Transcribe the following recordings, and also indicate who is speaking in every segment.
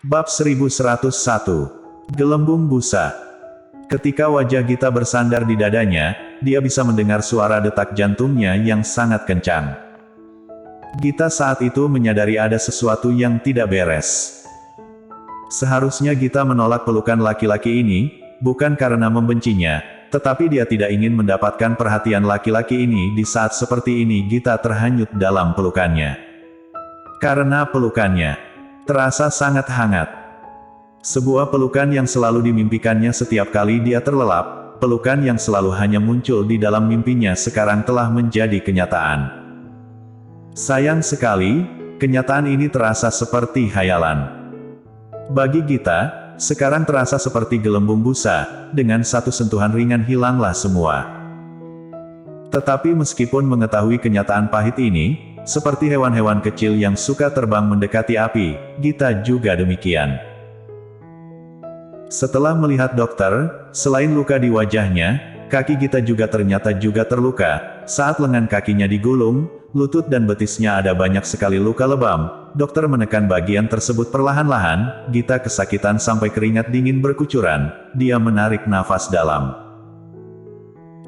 Speaker 1: Bab 1101. Gelembung busa. Ketika wajah Gita bersandar di dadanya, dia bisa mendengar suara detak jantungnya yang sangat kencang. Gita saat itu menyadari ada sesuatu yang tidak beres. Seharusnya Gita menolak pelukan laki-laki ini, bukan karena membencinya, tetapi dia tidak ingin mendapatkan perhatian laki-laki ini di saat seperti ini. Gita terhanyut dalam pelukannya. Karena pelukannya terasa sangat hangat. Sebuah pelukan yang selalu dimimpikannya setiap kali dia terlelap, pelukan yang selalu hanya muncul di dalam mimpinya sekarang telah menjadi kenyataan. Sayang sekali, kenyataan ini terasa seperti hayalan. Bagi Gita, sekarang terasa seperti gelembung busa, dengan satu sentuhan ringan hilanglah semua. Tetapi meskipun mengetahui kenyataan pahit ini, seperti hewan-hewan kecil yang suka terbang mendekati api, Gita juga demikian. Setelah melihat dokter, selain luka di wajahnya, kaki Gita juga ternyata terluka. Saat lengan kakinya digulung, lutut dan betisnya ada banyak sekali luka lebam. Dokter menekan bagian tersebut perlahan-lahan. Gita kesakitan sampai keringat dingin berkucuran. Dia menarik nafas dalam.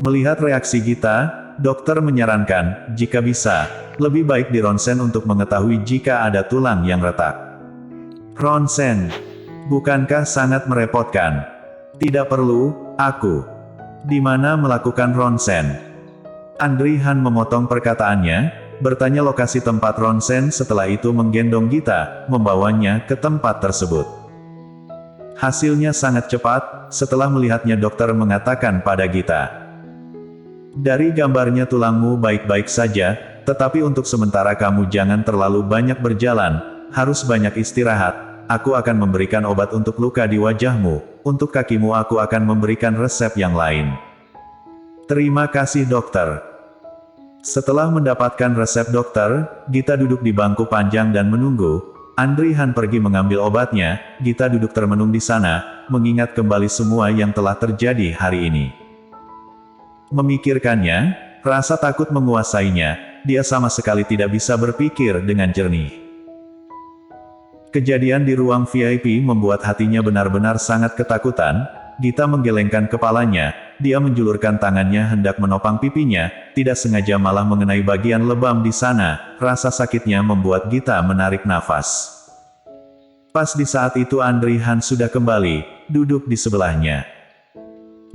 Speaker 1: Melihat reaksi Gita, dokter menyarankan, jika bisa, lebih baik dironsen untuk mengetahui jika ada tulang yang retak. Ronsen? Bukankah sangat merepotkan? Tidak perlu, aku. Di mana melakukan ronsen? Andri Han memotong perkataannya, bertanya lokasi tempat ronsen setelah itu menggendong Gita, membawanya ke tempat tersebut. Hasilnya sangat cepat, setelah melihatnya dokter mengatakan pada Gita. Dari gambarnya tulangmu baik-baik saja, tetapi untuk sementara kamu jangan terlalu banyak berjalan, harus banyak istirahat. Aku akan memberikan obat untuk luka di wajahmu, untuk kakimu aku akan memberikan resep yang lain. Terima kasih dokter. Setelah mendapatkan resep dokter, Gita duduk di bangku panjang dan menunggu. Andri Han pergi mengambil obatnya, Gita duduk termenung di sana, mengingat kembali semua yang telah terjadi hari ini. Memikirkannya, rasa takut menguasainya, dia sama sekali tidak bisa berpikir dengan jernih. Kejadian di ruang VIP membuat hatinya benar-benar sangat ketakutan. Gita menggelengkan kepalanya, dia menjulurkan tangannya hendak menopang pipinya, tidak sengaja malah mengenai bagian lebam di sana. Rasa sakitnya membuat Gita menarik nafas. Pas di saat itu Andri Han sudah kembali, duduk di sebelahnya.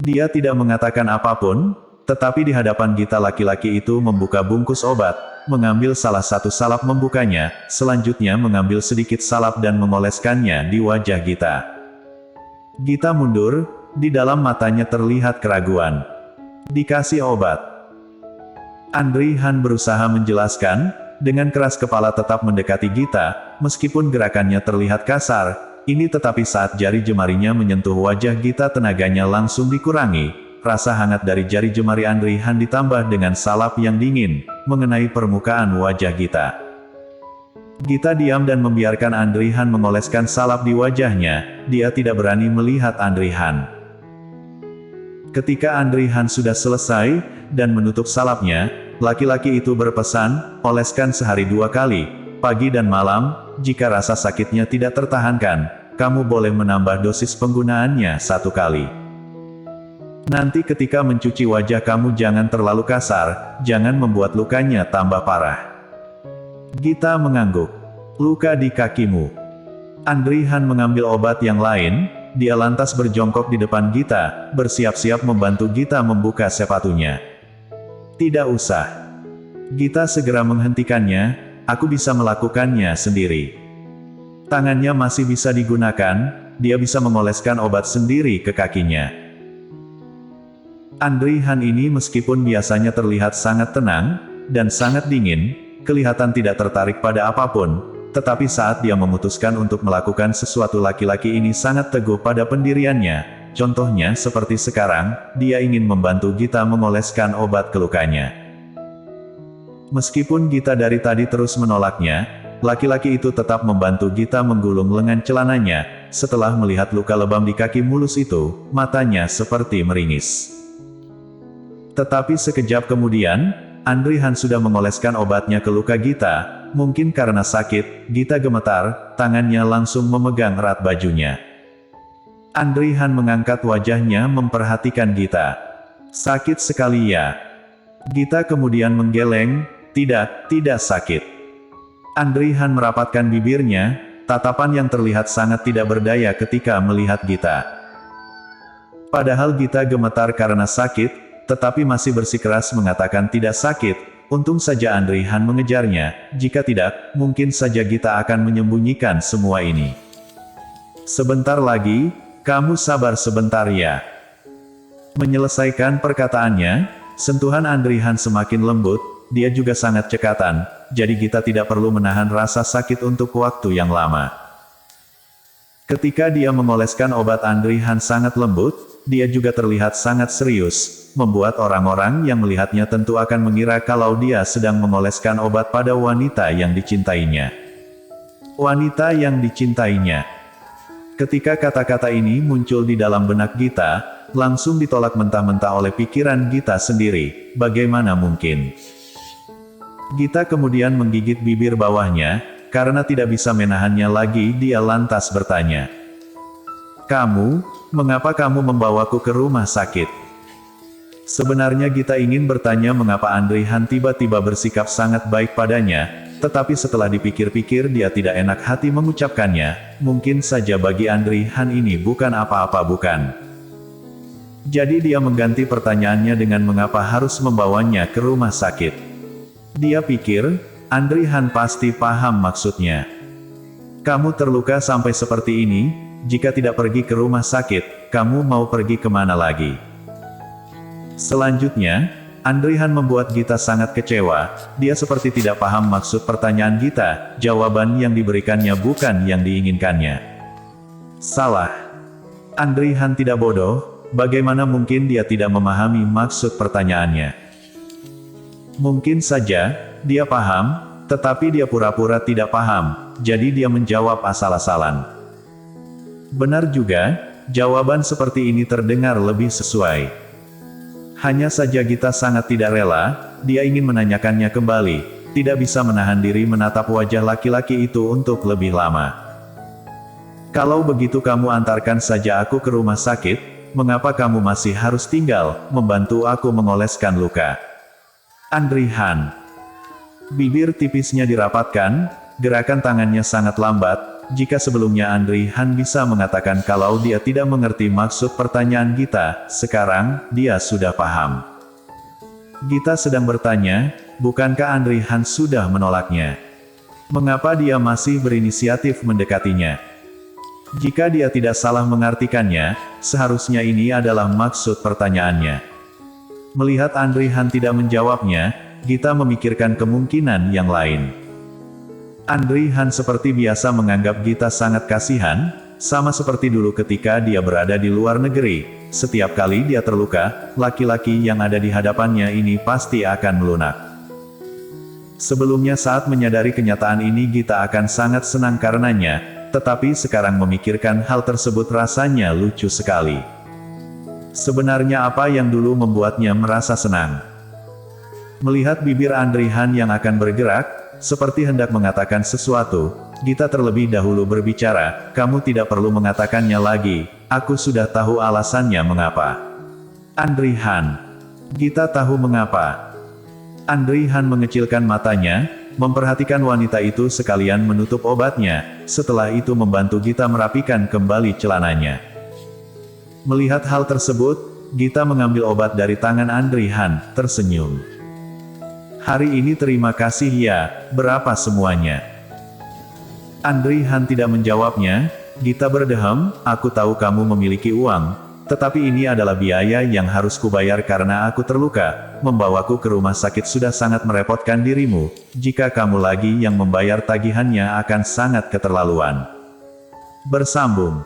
Speaker 1: Dia tidak mengatakan apapun, tetapi di hadapan Gita laki-laki itu membuka bungkus obat, mengambil salah satu salap membukanya, selanjutnya mengambil sedikit salap dan mengoleskannya di wajah Gita. Gita mundur, di dalam matanya terlihat keraguan. Dikasih obat. Andri Han berusaha menjelaskan, dengan keras kepala tetap mendekati Gita, meskipun gerakannya terlihat kasar, ini tetapi saat jari jemarinya menyentuh wajah Gita tenaganya langsung dikurangi. Rasa hangat dari jari jemari Andri Han ditambah dengan salap yang dingin, mengenai permukaan wajah Gita. Gita diam dan membiarkan Andri Han mengoleskan salap di wajahnya, dia tidak berani melihat Andri Han. Ketika Andri Han sudah selesai, dan menutup salapnya, laki-laki itu berpesan, oleskan sehari 2 kali, pagi dan malam, jika rasa sakitnya tidak tertahankan, kamu boleh menambah dosis penggunaannya 1 kali. Nanti ketika mencuci wajah kamu jangan terlalu kasar, jangan membuat lukanya tambah parah. Gita mengangguk. Luka di kakimu. Andri Han mengambil obat yang lain, dia lantas berjongkok di depan Gita, bersiap-siap membantu Gita membuka sepatunya. Tidak usah. Gita segera menghentikannya, aku bisa melakukannya sendiri. Tangannya masih bisa digunakan, dia bisa mengoleskan obat sendiri ke kakinya. Andri Han ini meskipun biasanya terlihat sangat tenang, dan sangat dingin, kelihatan tidak tertarik pada apapun, tetapi saat dia memutuskan untuk melakukan sesuatu laki-laki ini sangat teguh pada pendiriannya, contohnya seperti sekarang, dia ingin membantu Gita mengoleskan obat ke lukanya. Meskipun Gita dari tadi terus menolaknya, laki-laki itu tetap membantu Gita menggulung lengan celananya, setelah melihat luka lebam di kaki mulus itu, matanya seperti meringis. Tetapi sekejap kemudian, Andri Han sudah mengoleskan obatnya ke luka Gita, mungkin karena sakit, Gita gemetar, tangannya langsung memegang erat bajunya. Andri Han mengangkat wajahnya memperhatikan Gita. Sakit sekali ya? Gita kemudian menggeleng, tidak sakit. Andri Han merapatkan bibirnya, tatapan yang terlihat sangat tidak berdaya ketika melihat Gita. Padahal Gita gemetar karena sakit, tetapi masih bersikeras mengatakan tidak sakit. Untung saja Andri Han mengejarnya, jika tidak, mungkin saja Gita akan menyembunyikan semua ini. Sebentar lagi, kamu sabar sebentar ya. Menyelesaikan perkataannya, sentuhan Andri Han semakin lembut, dia juga sangat cekatan, jadi Gita tidak perlu menahan rasa sakit untuk waktu yang lama. Ketika dia mengoleskan obat Andri Han sangat lembut, dia juga terlihat sangat serius, membuat orang-orang yang melihatnya tentu akan mengira kalau dia sedang mengoleskan obat pada wanita yang dicintainya. Wanita yang dicintainya. Ketika kata-kata ini muncul di dalam benak Gita, langsung ditolak mentah-mentah oleh pikiran Gita sendiri, bagaimana mungkin? Gita kemudian menggigit bibir bawahnya, karena tidak bisa menahannya lagi dia lantas bertanya. Mengapa kamu membawaku ke rumah sakit? Sebenarnya Gita ingin bertanya mengapa Andri Han tiba-tiba bersikap sangat baik padanya, tetapi setelah dipikir-pikir dia tidak enak hati mengucapkannya, mungkin saja bagi Andri Han ini bukan apa-apa bukan. Jadi dia mengganti pertanyaannya dengan mengapa harus membawanya ke rumah sakit. Dia pikir, Andri Han pasti paham maksudnya. Kamu terluka sampai seperti ini, jika tidak pergi ke rumah sakit, kamu mau pergi kemana lagi? Selanjutnya, Andri Han membuat Gita sangat kecewa, dia seperti tidak paham maksud pertanyaan Gita, jawaban yang diberikannya bukan yang diinginkannya. Salah. Andri Han tidak bodoh, bagaimana mungkin dia tidak memahami maksud pertanyaannya? Mungkin saja, dia paham, tetapi dia pura-pura tidak paham, jadi dia menjawab asal-asalan. Benar juga, jawaban seperti ini terdengar lebih sesuai. Hanya saja Gita sangat tidak rela, dia ingin menanyakannya kembali, tidak bisa menahan diri menatap wajah laki-laki itu untuk lebih lama. Kalau begitu kamu antarkan saja aku ke rumah sakit, mengapa kamu masih harus tinggal, membantu aku mengoleskan luka? Andri Han. Bibir tipisnya dirapatkan, gerakan tangannya sangat lambat, jika sebelumnya Andri Han bisa mengatakan kalau dia tidak mengerti maksud pertanyaan Gita, sekarang, dia sudah paham. Gita sedang bertanya, bukankah Andri Han sudah menolaknya? Mengapa dia masih berinisiatif mendekatinya? Jika dia tidak salah mengartikannya, seharusnya ini adalah maksud pertanyaannya. Melihat Andri Han tidak menjawabnya, Gita memikirkan kemungkinan yang lain. Andri Han seperti biasa menganggap Gita sangat kasihan, sama seperti dulu ketika dia berada di luar negeri. Setiap kali dia terluka, laki-laki yang ada di hadapannya ini pasti akan melunak. Sebelumnya saat menyadari kenyataan ini Gita akan sangat senang karenanya, tetapi sekarang memikirkan hal tersebut rasanya lucu sekali. Sebenarnya apa yang dulu membuatnya merasa senang? Melihat bibir Andri Han yang akan bergerak, seperti hendak mengatakan sesuatu, Gita terlebih dahulu berbicara, kamu tidak perlu mengatakannya lagi, aku sudah tahu alasannya mengapa. Andri Han. Gita tahu mengapa. Andri Han mengecilkan matanya, memperhatikan wanita itu sekalian menutup obatnya, setelah itu membantu Gita merapikan kembali celananya. Melihat hal tersebut, Gita mengambil obat dari tangan Andri Han, tersenyum. Hari ini terima kasih ya, berapa semuanya? Andri Han tidak menjawabnya, Gita berdehem, aku tahu kamu memiliki uang, tetapi ini adalah biaya yang harus kubayar karena aku terluka, membawaku ke rumah sakit sudah sangat merepotkan dirimu, jika kamu lagi yang membayar tagihannya akan sangat keterlaluan. Bersambung.